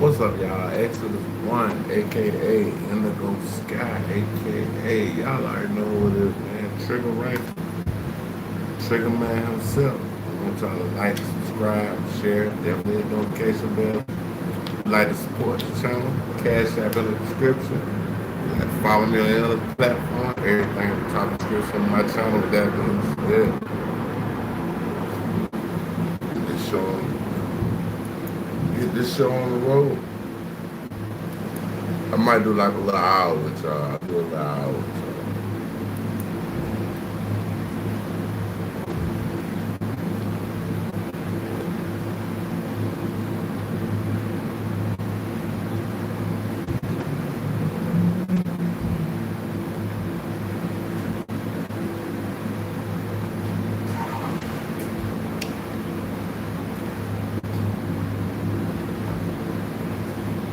What's up, y'all? Exodus 1, aka Indigo Sky, aka y'all already know who it is, man. Trigger Rifle, Trigger Man himself. I want y'all to like, subscribe, share, definitely hit the notification bell. Like to support the channel, cash app in the description. Like follow me on the other platform, everything at the top of the description of my channel. With that being said, get this show on the road. I might do like a little hour with y'all. I'll do a little hour with y'all.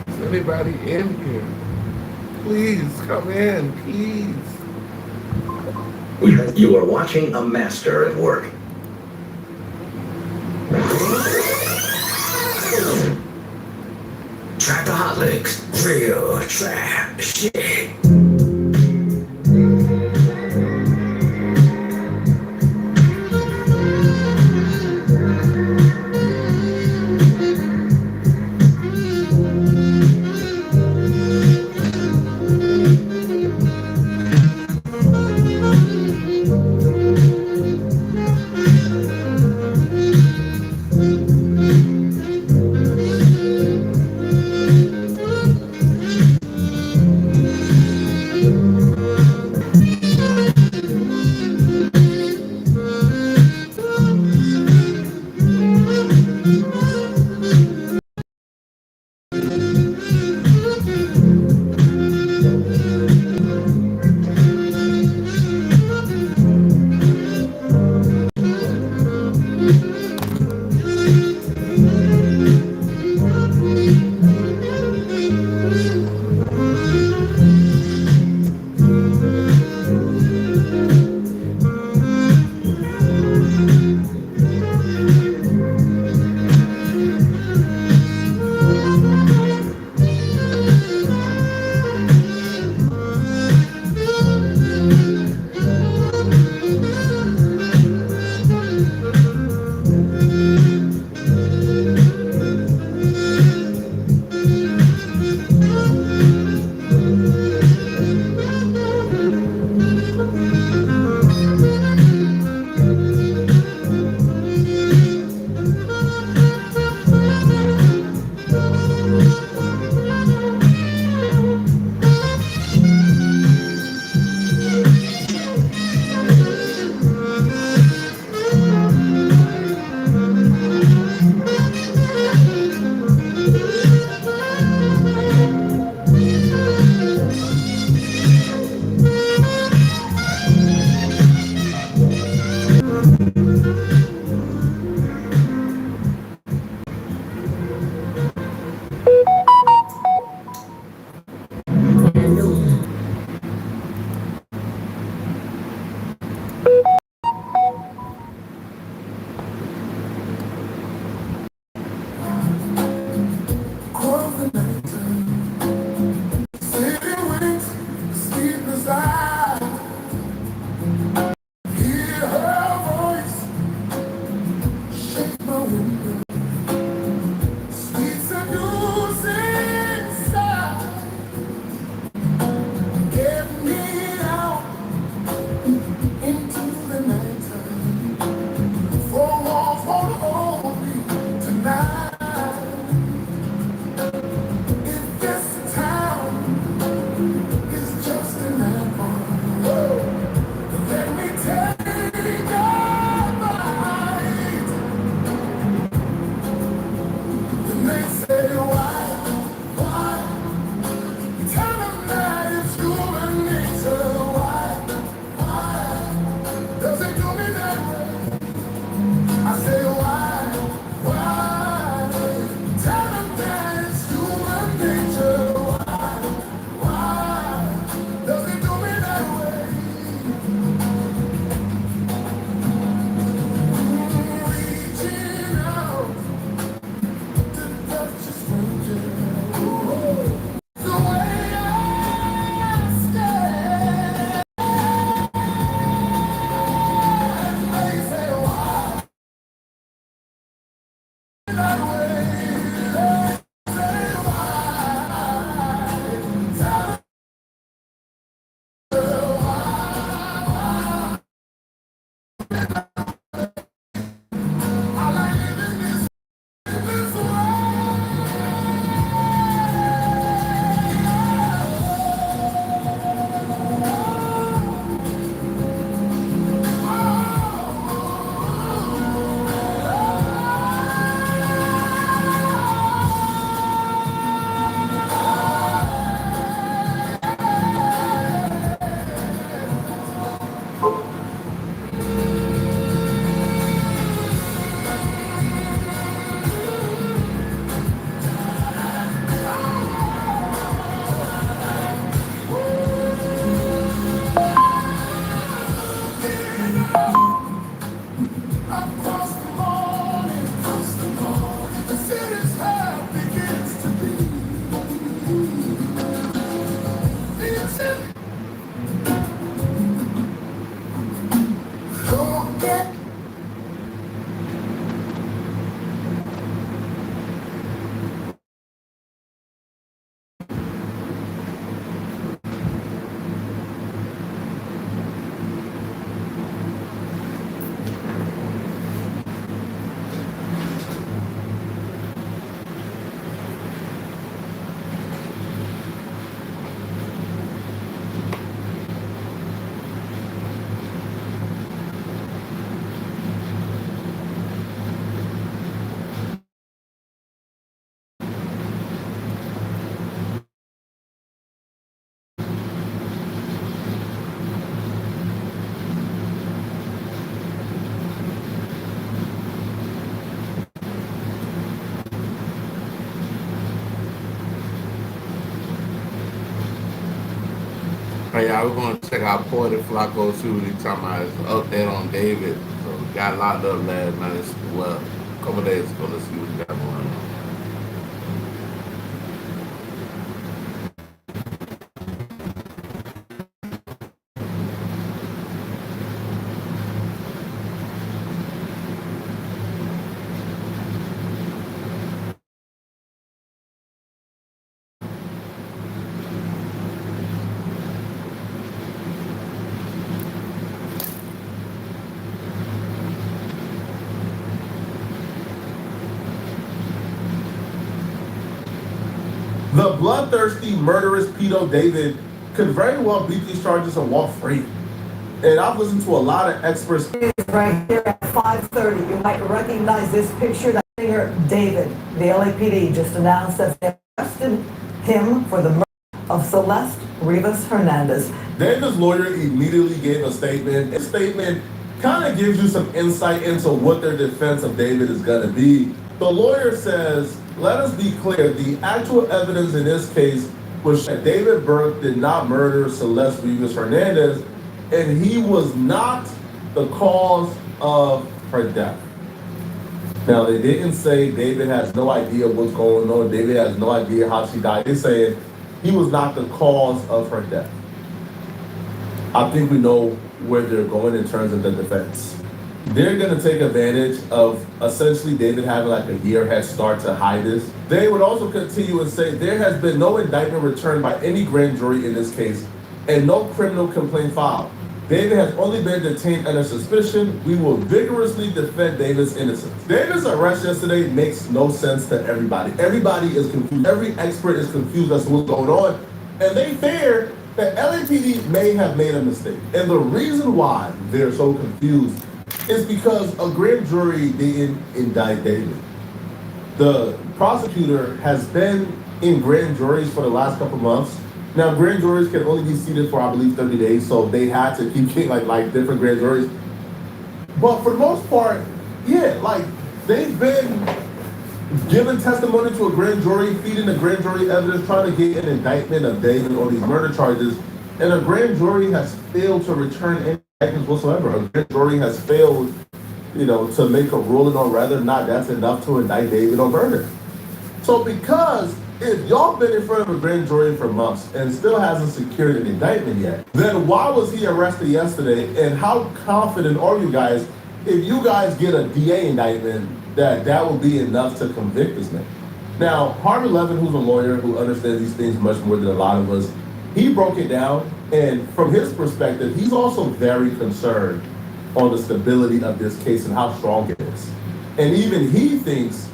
Is anybody in here? Please come in, please. You are watching a master at work. Trapaholics, real trap shit. Hey, I was going to check out Porter Flacco, see what he's talking about. His update on David. So, he got locked up last night. Well, a couple days ago. Let's see what he got going on. The bloodthirsty, murderous pedo David could very well beat these charges and walk free. And I've listened to a lot of experts. Right here at 5:30, you might recognize this picture. That singer David, the LAPD just announced that they arrested him for the murder of Celeste Rivas Hernandez. David's lawyer immediately gave a statement. His statement kind of gives you some insight into what their defense of David is going to be. The lawyer says, let us be clear, the actual evidence in this case was that David Burke did not murder Celeste Rivas Hernandez, and he was not the cause of her death. Now, they didn't say David has no idea what's going on. David has no idea how she died. They're saying he was not the cause of her death. I think we know where they're going in terms of the defense. They're going to take advantage of essentially David having like a year head start to hide this. They would also continue and say there has been no indictment returned by any grand jury in this case and no criminal complaint filed. David has only been detained under suspicion. We will vigorously defend David's innocence. David's arrest yesterday makes no sense to everybody. Everybody is confused. Every expert is confused as to what's going on. And they fear that LAPD may have made a mistake. And the reason why they're so confused is because a grand jury didn't indict David. The prosecutor has been in grand juries for the last couple months. Now, grand juries can only be seated for, I believe, 30 days, so they had to keep getting like different grand juries. But for the most part, yeah, like they've been giving testimony to a grand jury, feeding the grand jury evidence, trying to get an indictment of David on these murder charges, and a grand jury has failed to return any indictments whatsoever. A grand jury has failed, to make a ruling on whether or not that's enough to indict David on murder. So because if y'all been in front of a grand jury for months and still hasn't secured an indictment yet, then why was he arrested yesterday? And how confident are you guys if you guys get a DA indictment that will be enough to convict this man? Now, Harvey Levin, who's a lawyer who understands these things much more than a lot of us, he broke it down, and from his perspective, he's also very concerned on the stability of this case and how strong it is. And even he thinks,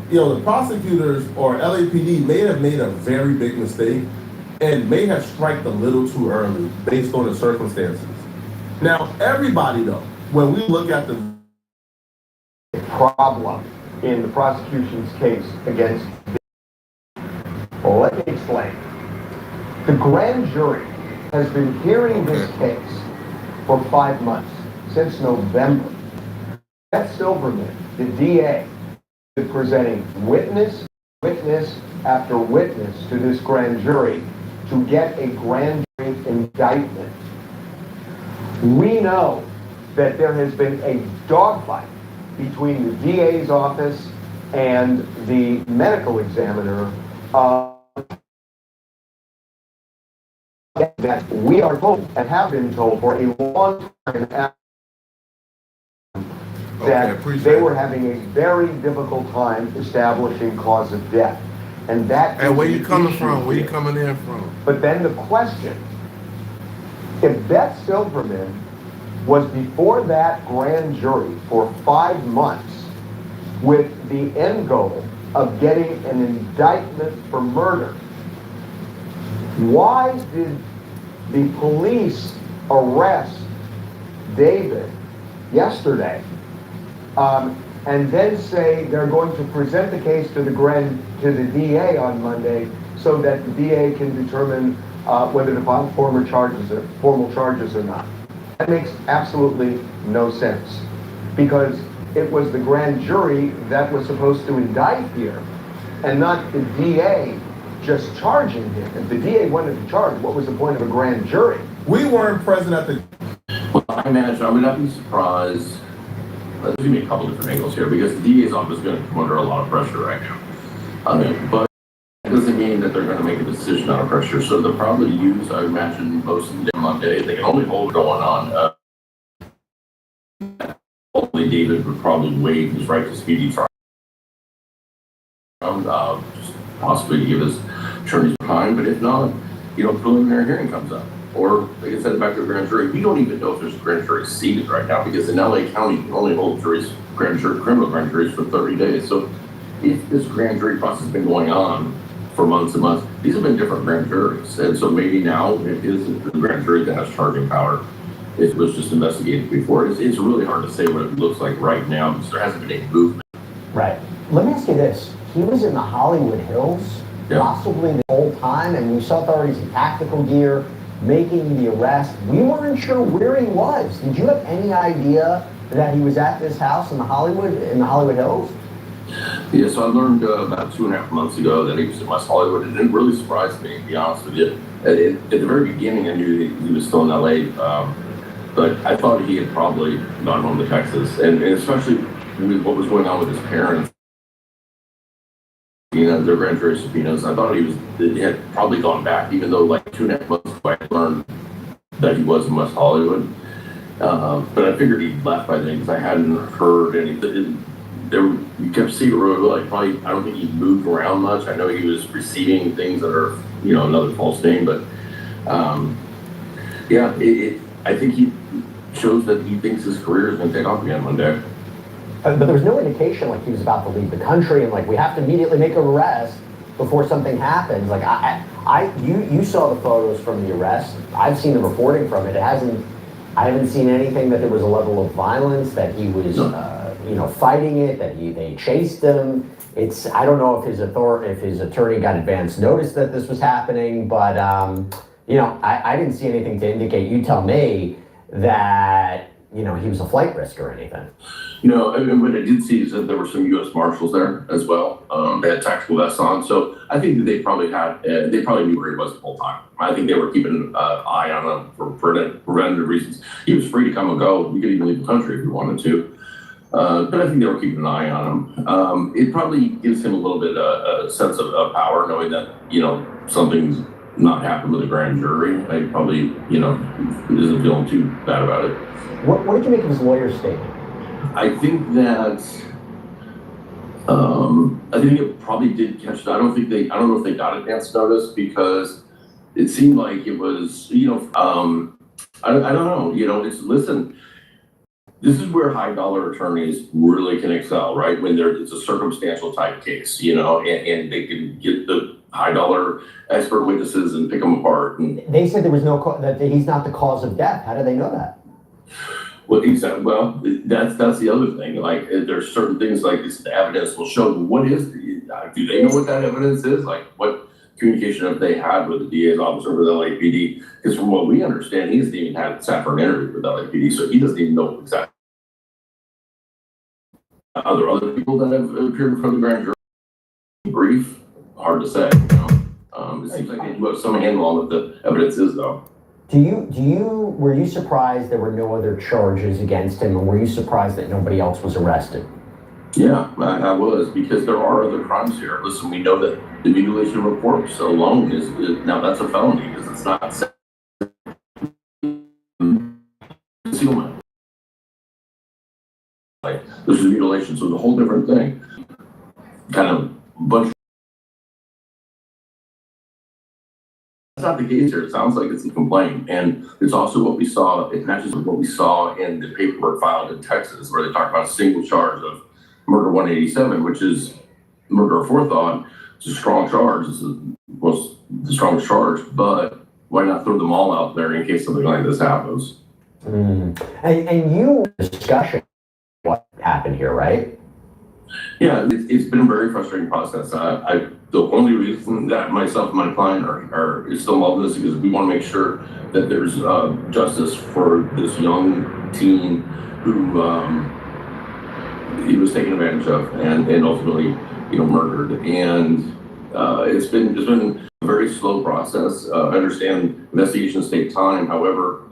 the prosecutors or LAPD may have made a very big mistake and may have struck a little too early based on the circumstances. Now, everybody though, when we look at the problem in the prosecution's case against let me explain. The grand jury has been hearing this case for 5 months, since November. Beth Silverman, the DA, is presenting witness after witness to this grand jury to get a grand jury indictment. We know that there has been a dogfight between the DA's office and the medical examiner that we are told and have been told for a long time that they were having a very difficult time establishing cause of death. And that And where you coming from? Where you coming in from? But then the question, if Beth Silverman was before that grand jury for 5 months with the end goal of getting an indictment for murder, why did the police arrest David yesterday and then say they're going to present the case to the DA on Monday so that the DA can determine whether to file formal charges or not? That makes absolutely no sense, because it was the grand jury that was supposed to indict here and not the DA just charging him. If the DA wanted to charge, what was the point of a grand jury? We weren't present at the. Well, I imagine I would not be surprised. There's going to be a couple different angles here because the DA's office is going to come under a lot of pressure right now. But it doesn't mean that they're going to make a decision under pressure. So they'll probably use, I imagine, most of the day Monday. They can only hold going on. Only David would probably waive his right to speedy trial. Just possibly give his attorneys time, but if not, preliminary hearing comes up. Or they can send it back to a grand jury. We don't even know if there's a grand jury seated right now because in LA County, you can only hold criminal grand juries for 30 days. So if this grand jury process has been going on for months and months, these have been different grand juries. And so maybe now it is the grand jury that has charging power. It was just investigated before. It's really hard to say what it looks like right now because there hasn't been any movement. Right. Let me ask you this. He was in the Hollywood Hills, possibly the whole time, and we saw authorities in tactical gear making the arrest. We weren't sure where he was. Did you have any idea that he was at this house in the Hollywood Hills? Yeah, so I learned about 2.5 months ago that he was in West Hollywood. It didn't really surprise me, to be honest with you. At the very beginning, I knew he was still in LA, but I thought he had probably gone home to Texas, and especially with what was going on with his parents. Their grand jury subpoenas. I thought he had probably gone back, even though like 2.5 months ago I learned that he was in West Hollywood. But I figured he'd left by then because I hadn't heard anything. You kept seeing like probably. I don't think he moved around much. I know he was receiving things that are another false name, but I think he shows that he thinks his career is going to take off again one day. But there was no indication like he was about to leave the country and like we have to immediately make an arrest before something happens. Like you saw the photos from the arrest. I've seen the reporting from it. I haven't seen anything that there was a level of violence, that he was fighting it, that they chased him. I don't know if his attorney got advance notice that this was happening, but I didn't see anything to indicate. You tell me that he was a flight risk or anything. And what I did see is that there were some U.S. Marshals there as well. They had tactical vests on, so I think that they probably knew where he was the whole time. I think they were keeping an eye on him for preventative reasons. He was free to come and go. He could even leave the country if he wanted to. But I think they were keeping an eye on him. It probably gives him a little bit a sense of power, knowing that something's not happened with a grand jury. I probably isn't feeling too bad about it. What did you make of his lawyer's statement? I think that it probably did catch. I don't know if they got advance notice because it seemed like it was. I don't know. Listen. This is where high dollar attorneys really can excel, right? When it's a circumstantial type case, and they can get the high dollar expert witnesses and pick them apart. And they said there was that he's not the cause of death. How do they know that? Well, exactly. Well, that's the other thing. Like, there's certain things like this. The evidence will show. What is? Do they know what that evidence is? Like, what communication have they had with the DA's office or with LAPD? Because from what we understand, he hasn't even sat for an interview with LAPD, so he doesn't even know exactly. Are there other people that have appeared in front of the grand jury? Brief, hard to say. It seems like they do have some handle on what the evidence is, though. Were you surprised there were no other charges against him, and were you surprised that nobody else was arrested? Yeah, I was, because there are other crimes here. Listen, we know that the mutilation of a corpse alone is now that's a felony because it's not concealment. Like, this is mutilation, so it's a whole different thing. Kind of bunch. That's not the case here. It sounds like it's a complaint, and it's also what we saw. It matches with what we saw in the paperwork filed in Texas, where they talk about a single charge of murder 187, which is murder of forethought. It's a strong charge. It's the strongest charge, but why not throw them all out there in case something like this happens? And you discussion what happened here, right? Yeah, it's been a very frustrating process. The only reason that myself and my client are still involved in this is because we want to make sure that there's justice for this young teen who he was taken advantage of and ultimately murdered. And It's been a very slow process. I understand investigations take time. However,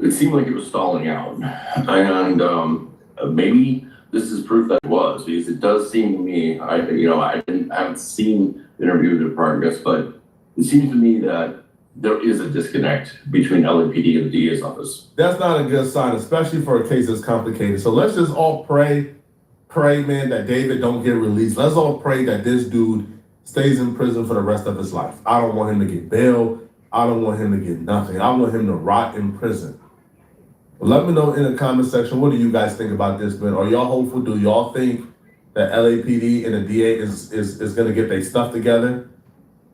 it seemed like it was stalling out, and maybe this is proof that it was, because it does seem to me, I haven't seen the interview with the prior guest, but it seems to me that there is a disconnect between LAPD and the DA's office. That's not a good sign, especially for a case that's complicated. So let's just all pray, man, that David don't get released. Let's all pray that this dude stays in prison for the rest of his life. I don't want him to get bail. I don't want him to get nothing. I want him to rot in prison. Let me know in the comment section, what do you guys think about this, man? Are y'all hopeful? Do y'all think that LAPD and the DA is gonna get their stuff together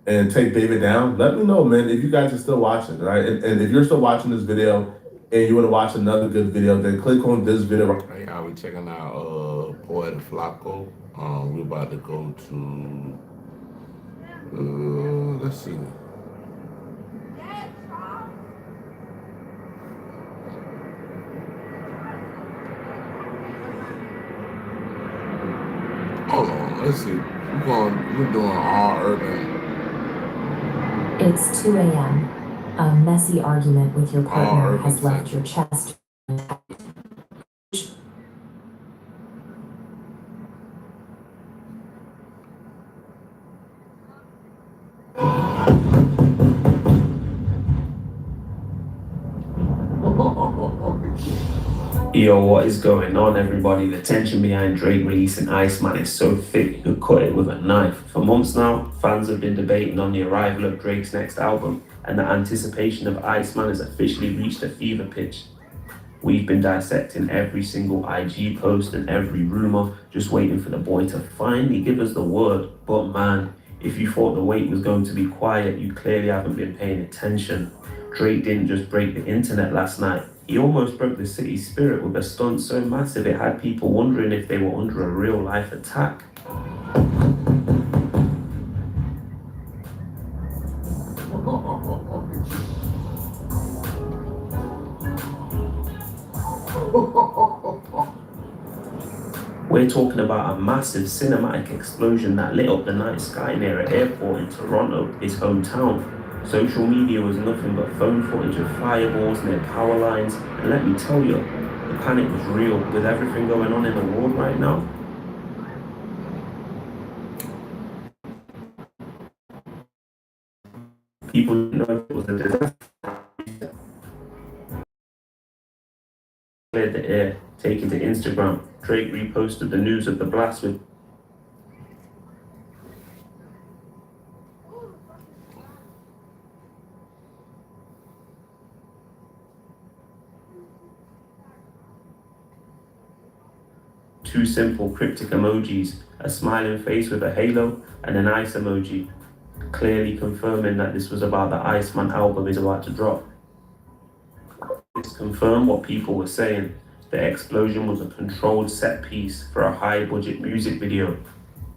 and take David down? Let me know, man, if you guys are still watching, right? And if you're still watching this video and you wanna watch another good video, then click on this video. Hey, y'all, we checking out Poeta Flacco. We're about to go to, let's see. Hold on, let's see. We're doing all urban. It's 2 a.m. A messy argument with your partner urban has left central. your chest. Yo, what is going on, everybody? The tension behind Drake releasing Iceman is so thick you could cut it with a knife. For months now, fans have been debating on the arrival of Drake's next album, and the anticipation of Iceman has officially reached a fever pitch. We've been dissecting every single IG post and every rumor, just waiting for the boy to finally give us the word. But man, if you thought the wait was going to be quiet, you clearly haven't been paying attention. Drake didn't just break the internet last night. He almost broke the city's spirit with a stunt so massive it had people wondering if they were under a real-life attack. We're talking about a massive cinematic explosion that lit up the night sky near an airport in Toronto, his hometown. Social media was nothing but phone footage of fireballs near power lines, and let me tell you, the panic was real. With everything going on in the world right now, people didn't know if it was a disaster. Cleared the air, taken to Instagram. Drake reposted the news of the blast with two simple cryptic emojis, a smiling face with a halo and an ice emoji, clearly confirming that this was about the Iceman album is about to drop. It's confirmed what people were saying. The explosion was a controlled set piece for a high-budget music video,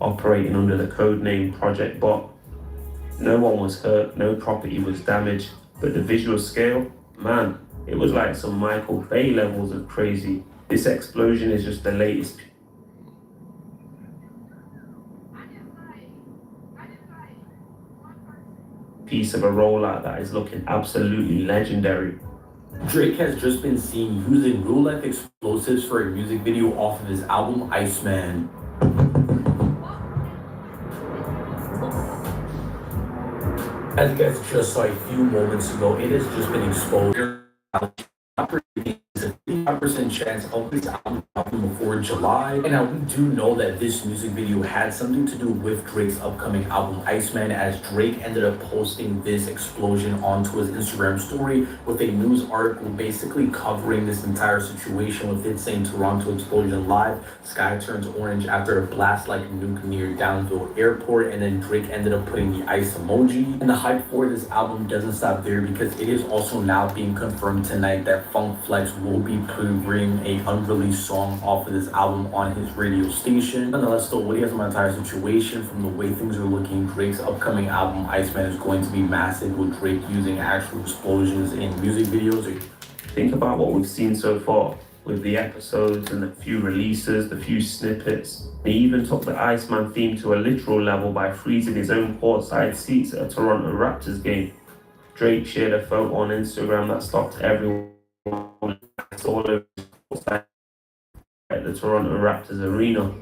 operating under the codename Project Bot. No one was hurt, no property was damaged, but the visual scale, man, it was like some Michael Bay levels of crazy. This explosion is just the latest piece of a rollout that is looking absolutely legendary. Drake has just been seen using real-life explosives for a music video off of his album Iceman. As you guys just saw a few moments ago, it has just been exposed. There's a 5% chance of this album dropping before July. And now we do know that this music video had something to do with Drake's upcoming album Iceman, as Drake ended up posting this explosion onto his Instagram story with a news article basically covering this entire situation, with it saying Toronto explosion live, sky turns orange after a blast like nuke near Downville Airport, and then Drake ended up putting the ice emoji. And the hype for this album doesn't stop there, because it is also now being confirmed tonight that Funk Flex will be premiering a unreleased song off of this album on his radio station. Nonetheless, though, what do you guys about the entire situation? From the way things are looking, Drake's upcoming album Iceman is going to be massive, with Drake using actual explosions in music videos. Think about what we've seen so far. with the episodes and the few releases, the few snippets. He even took the Iceman theme to a literal level by freezing his own courtside seats at a Toronto Raptors game. Drake shared a photo on Instagram that stopped everyone all over at the Toronto Raptors arena.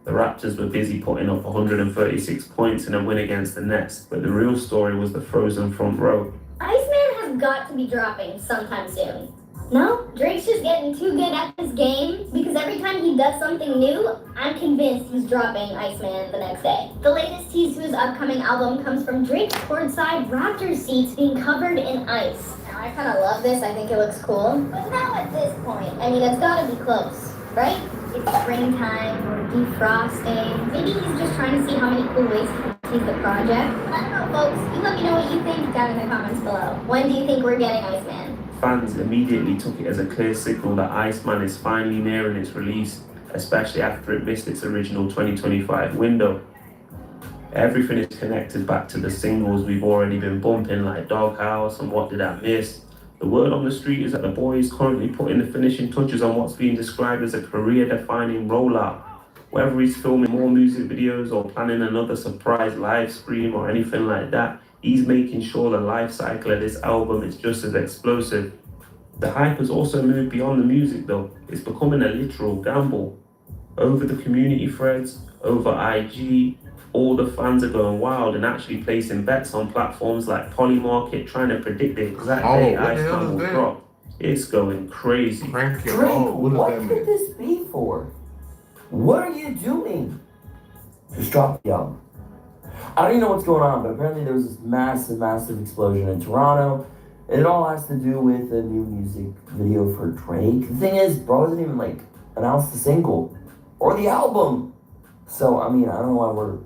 The Raptors were busy putting up 136 points in a win against the Nets, but the real story was the frozen front row. Iceman has got to be dropping sometime soon. No, Drake's just getting too good at this game because every time he does something new, I'm convinced he's dropping Iceman the next day. The latest tease to his upcoming album comes from Drake's courtside Raptors seats being covered in ice. Now, I kind of love this, I think it looks cool. But now at this point, I mean, it's gotta be close, right? It's springtime, or defrosting. Maybe he's just trying to see how many cool ways he can tease the project. I don't know, folks. You let me know what you think down in the comments below. When do you think we're getting Iceman? Fans immediately took it as a clear signal that Iceman is finally nearing its release, especially after it missed its original 2025 window. Everything is connected back to the singles we've already been bumping, like Doghouse and What Did I Miss? The word on the street is that the boy is currently putting the finishing touches on what's being described as a career-defining rollout. Whether he's filming more music videos or planning another surprise live stream or anything like that, he's making sure the life cycle of this album is just as explosive. The hype has also moved beyond the music though. It's becoming a literal gamble. Over the community threads, over IG, all the fans are going wild and actually placing bets on platforms like Polymarket, trying to predict the exact day Iceman will drop. It's going crazy. Crank it. Drake, Oh, what what does that could mean? this be for? What are you doing? Just drop the album. I don't even know what's going on, but apparently there was this massive explosion in Toronto. And it all has to do with a new music video for Drake. The thing is, bro hasn't even announced the single or the album. So, I mean, I don't know why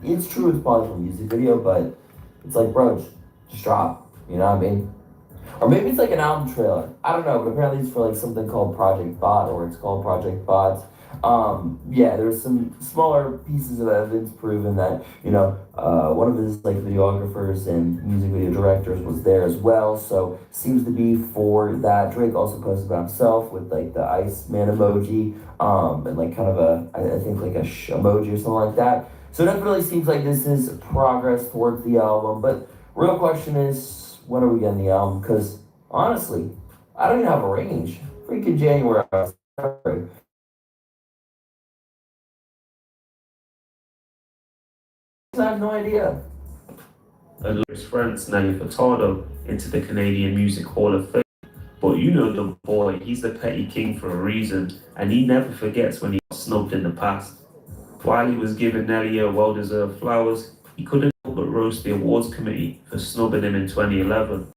it's true it's probably for a music video, but it's like, bro, just drop. You know what I mean? Or maybe it's like an album trailer. I don't know, but apparently it's for something called Project Bot, or it's called Project Bot. Yeah, there's some smaller pieces of evidence proving that, one of his videographers and music video directors was there as well. So seems to be for that. Drake also posted about himself with the Iceman emoji, and kind of I think a emoji or something like that. So it definitely seems like this is progress towards the album. But real question is, when are we getting the album? Because honestly, I don't even have a range. Freaking January. I have no idea. And his friends Nelly Furtado into the Canadian Music Hall of Fame. But you know the boy, he's the petty king for a reason, and he never forgets when he got snubbed in the past. While he was giving Nelly a well-deserved flowers, he couldn't help but roast the awards committee for snubbing him in 2011.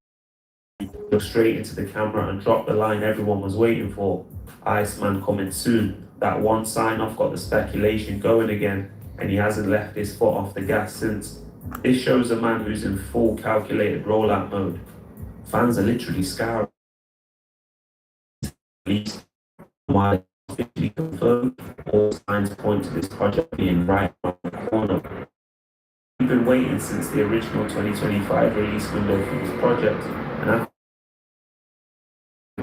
He looked straight into the camera and dropped the line everyone was waiting for. Iceman coming soon. That one sign-off got the speculation going again, and he hasn't left his foot off the gas since. This shows a man who's in full calculated rollout mode. Fans are literally scouring. While officially confirmed, all signs point to this project being right around the corner. We've been waiting since the original 2025 release window for this project, and after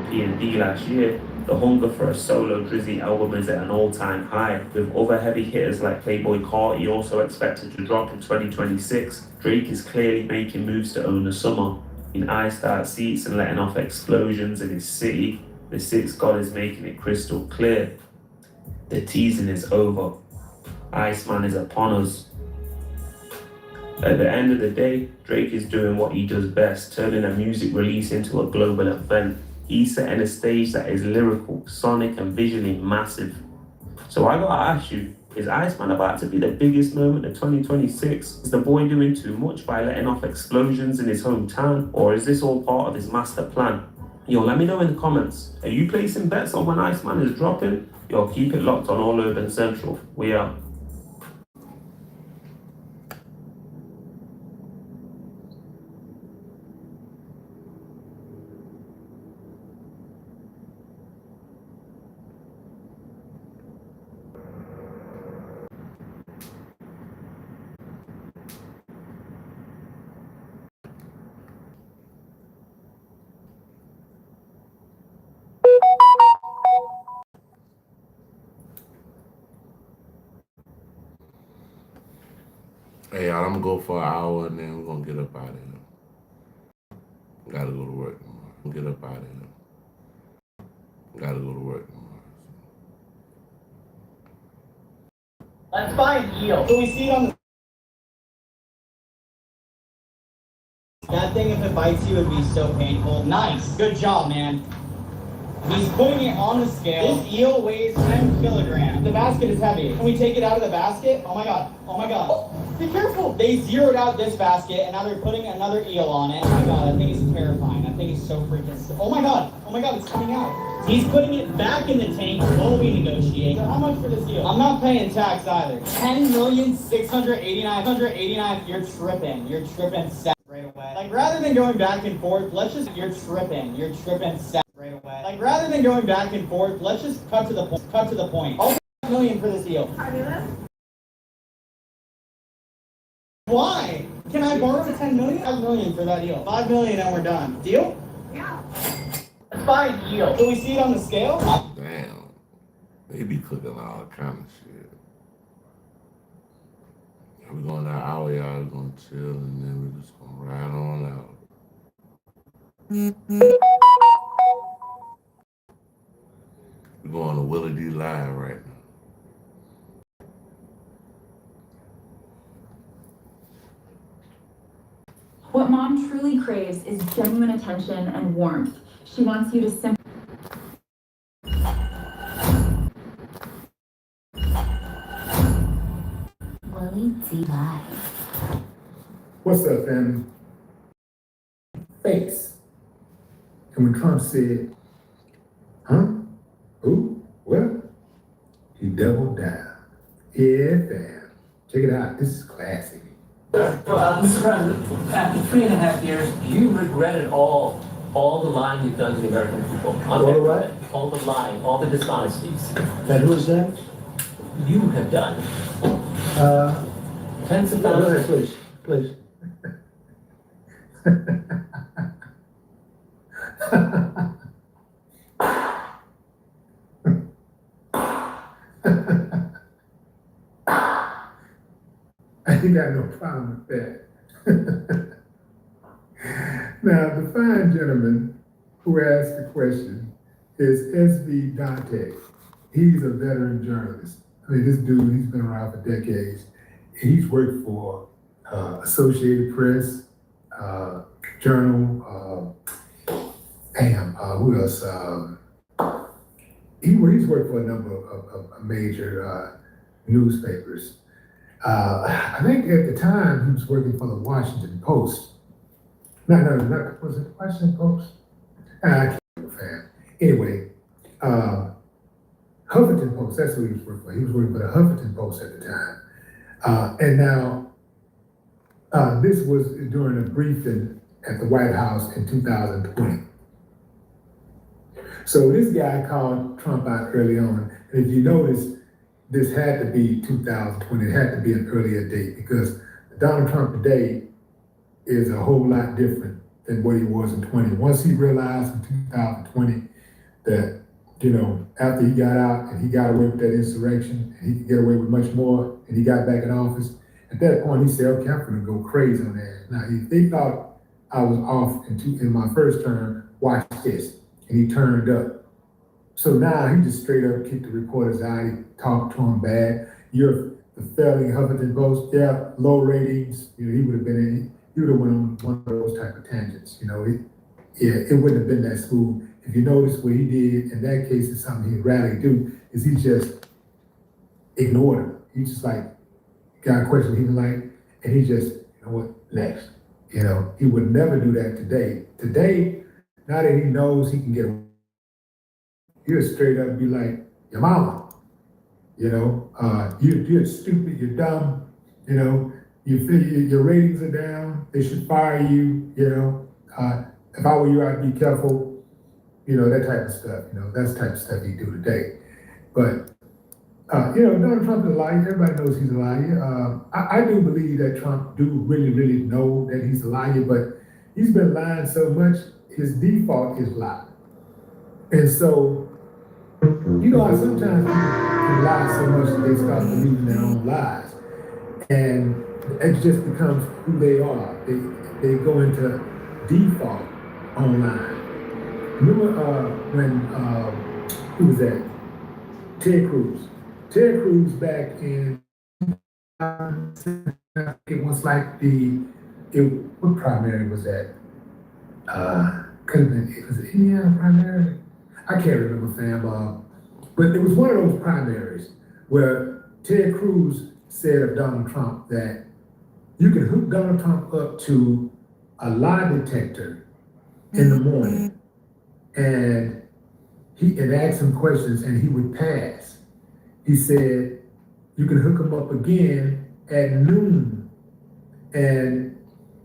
P&D last year, the hunger for a solo Drizzy album is at an all-time high, with other heavy hitters like Playboy Carti also expected to drop in 2026. Drake is clearly making moves to own the summer. In iced-out seats and letting off explosions in his city, the Sixth God is making it crystal clear. The teasing is over. Iceman is upon us. At the end of the day, Drake is doing what he does best, turning a music release into a global event. He's setting a stage that is lyrical, sonic, and visually massive. So I gotta ask you, is Iceman about to be the biggest moment of 2026? Is the boy doing too much by letting off explosions in his hometown? Or is this all part of his master plan? Yo, let me know in the comments. Are you placing bets on when Iceman is dropping? Yo, keep it locked on All Urban Central. We out. Hey, y'all, I'm gonna go for an hour and then we're gonna get up out of here. Gotta go to work tomorrow. Get up out of here. Gotta go to work tomorrow. Let's buy an eel. So we see it on the... That thing, if it bites you, would be so painful. Nice. Good job, man. He's putting it on the scale. This eel weighs 10 kilograms. The basket is heavy. Can we take it out of the basket? Oh my god. Oh my god. Oh, be careful. They zeroed out this basket and now they're putting another eel on it. Oh my god, that thing is terrifying. That thing is so freaking... Oh my god. Oh my god, it's coming out. He's putting it back in the tank while we negotiate. So how much for this eel? I'm not paying tax either. 10,689,189. You're tripping. You're tripping right away. Like, rather than going back and forth, let's just... You're tripping right away. Like, rather than going back and forth, let's just cut to the point. Cut to the point. I'll pay $5 million for this deal. Why? Can I borrow the $10 million? $5 million for that deal. $5 million and we're done. Deal? Yeah. Let's buy a deal. Can we see it on the scale? Damn. They be cooking all kind of shit. We're going that hour, y'all. We're gonna chill and then we're just gonna ride on out. We're going to Willie D Live right now. What mom truly craves is genuine attention and warmth. She wants you to simply... Willie D Live. What's up, family? Face. And when Trump said, huh? Who? What? He doubled down. Yeah, fam. Check it out. This is classic. Mr. President, after 3.5 years, you regretted all the lying you've done to the American people. All the what? All the lying, all the dishonesties. And who is that? You have done. Tens of Go ahead, thousands. please. I ain't got no problem with that. Now, the fine gentleman who asked the question is S.V. Dante. He's a veteran journalist. I mean, this dude, he's been around for decades. He's worked for Associated Press, Journal, who else? He's worked for a number of major newspapers. I think at the time he was working for the Washington Post. No, was it the Washington Post? I can't remember, fan. Anyway, Huffington Post, that's who he was working for. He was working for the Huffington Post at the time. And now, this was during a briefing at the White House in 2020. So this guy called Trump out early on. And if you notice, this had to be 2020. It had to be an earlier date because Donald Trump today is a whole lot different than what he was in 20. Once he realized in 2020 that, after he got out and he got away with that insurrection, and he could get away with much more, and he got back in office, at that point he said, okay, I'm gonna go crazy on that. Now, if they thought I was off in my first term, watch this. And he turned up. So now he just straight up kicked the reporter's eye, he talked to him bad. You're the failing Huffington Post, yeah, low ratings. He would have went on one of those type of tangents. It wouldn't have been that smooth. If you notice what he did in that case is something he'd rarely do, is he just ignored him. He just got a question he didn't like, and he just, next. He would never do that today. Today, now that he knows he can get away, he'll straight up be like, your mama, you're stupid, you're dumb, you feel your ratings are down, they should fire you, if I were you, I'd be careful, that type of stuff, that's the type of stuff he do today. But, Donald Trump is a liar, everybody knows he's a liar. I do believe that Trump do really, really know that he's a liar, but he's been lying so much, his default is lie. And so, how sometimes people can lie so much that they start believing their own lies. And it just becomes who they are. They go into default online. Remember when who was that? Ted Cruz. Ted Cruz back in it was like what primary was that? Could have been, was it Indiana primary? I can't remember, fam. But it was one of those primaries where Ted Cruz said of Donald Trump that you can hook Donald Trump up to a lie detector in the morning and asked him questions and he would pass. He said you can hook him up again at noon and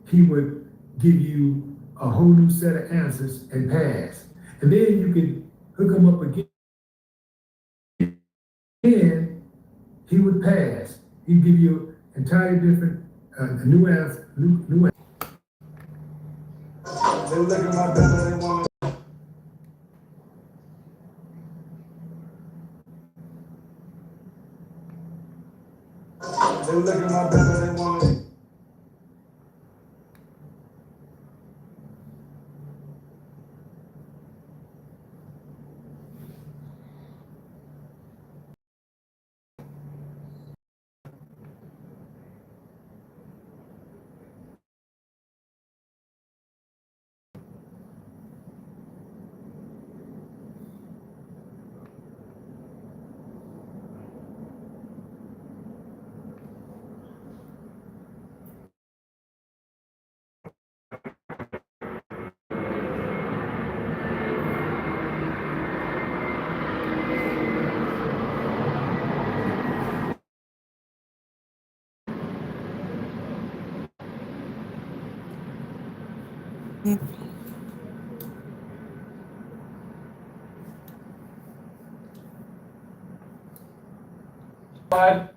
he would give you a whole new set of answers and pass. And then you could hook him up again and he would pass. He'd give you entirely different new answer, new answer. They look at my brother, they want to. They look at my brother, they want to. Bye.